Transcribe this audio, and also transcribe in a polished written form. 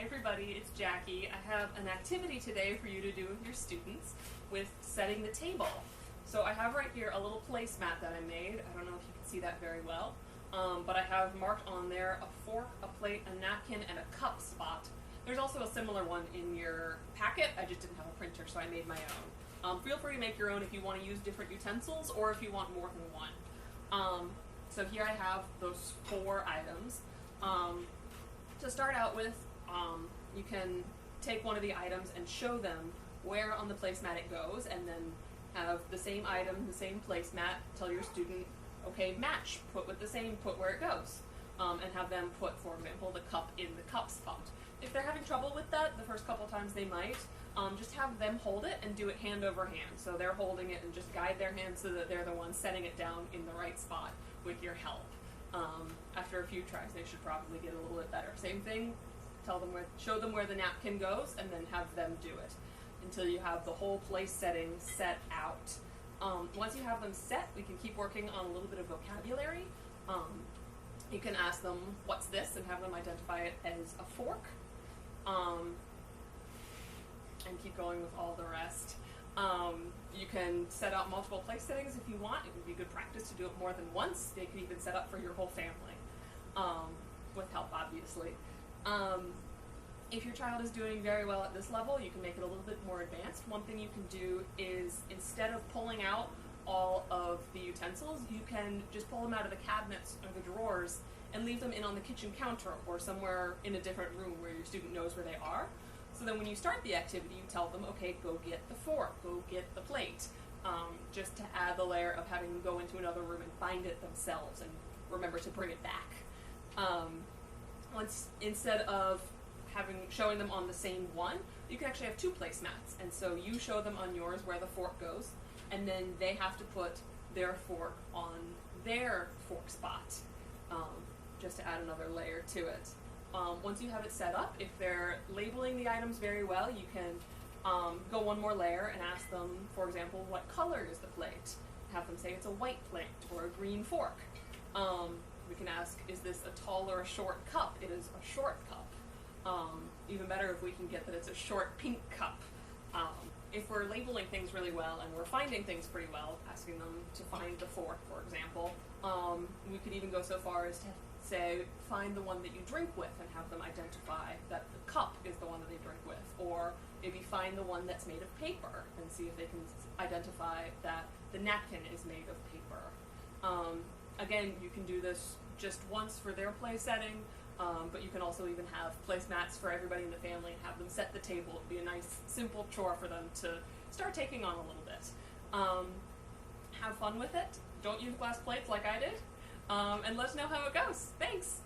everybody, it's Jackie. I have an activity today for you to do with your students with setting the table. So I have right here a little placemat that I made. I don't know if you can see that very well, but I have marked on there a fork, a plate, a napkin, and a cup spot. There's also a similar one in your packet. I just didn't have a printer, so I made my own. Feel free to make your own if you want to use different utensils or if you want more than one. So here I have those 4 items. To start out with, you can take one of the items and show them where on the placemat it goes, and then have the same item, the same placemat, tell your student, okay, match, put with the same, put where it goes, and have them put, for example, the cup in the cup spot. If they're having trouble with that, the first couple times they might, just have them hold it and do it hand over hand. So they're holding it and just guide their hand so that they're the ones setting it down in the right spot with your help. After a few tries, they should probably get a little bit better. Same thing, show them where the napkin goes, and then have them do it until you have the whole place setting set out. Once you have them set, we can keep working on a little bit of vocabulary. You can ask them, what's this, and have them identify it as a fork, and keep going with all the rest. You can set up multiple place settings if you want. It would be good practice to do it more than once. They could even set up for your whole family, with help, obviously. If your child is doing very well at this level, you can make it a little bit more advanced. One thing you can do is, instead of pulling out all of the utensils, you can just pull them out of the cabinets or the drawers and leave them in on the kitchen counter or somewhere in a different room where your student knows where they are. So then when you start the activity, you tell them, okay, go get the fork, go get the plate, just to add the layer of having them go into another room and find it themselves and remember to bring it back. Instead of showing them on the same one, you can actually have 2 placemats. And so you show them on yours where the fork goes, and then they have to put their fork on their fork spot, just to add another layer to it. Once you have it set up, if they're labeling the items very well, you can go one more layer and ask them, for example, what color is the plate? Have them say it's a white plate or a green fork. We can ask, is this a tall or a short cup? It is a short cup. Even better if we can get that it's a short pink cup. If we're labeling things really well and we're finding things pretty well, asking them to find the fork, for example, we could even go so far as to say, find the one that you drink with and have them identify that the cup is the one that they drink with. Or maybe find the one that's made of paper and see if they can identify that the napkin is made of paper. Again, you can do this just once for their play setting, but you can also even have placemats for everybody in the family and have them set the table. It'd be a nice, simple chore for them to start taking on a little bit. Have fun with it. Don't use glass plates like I did. And let us know how it goes. Thanks!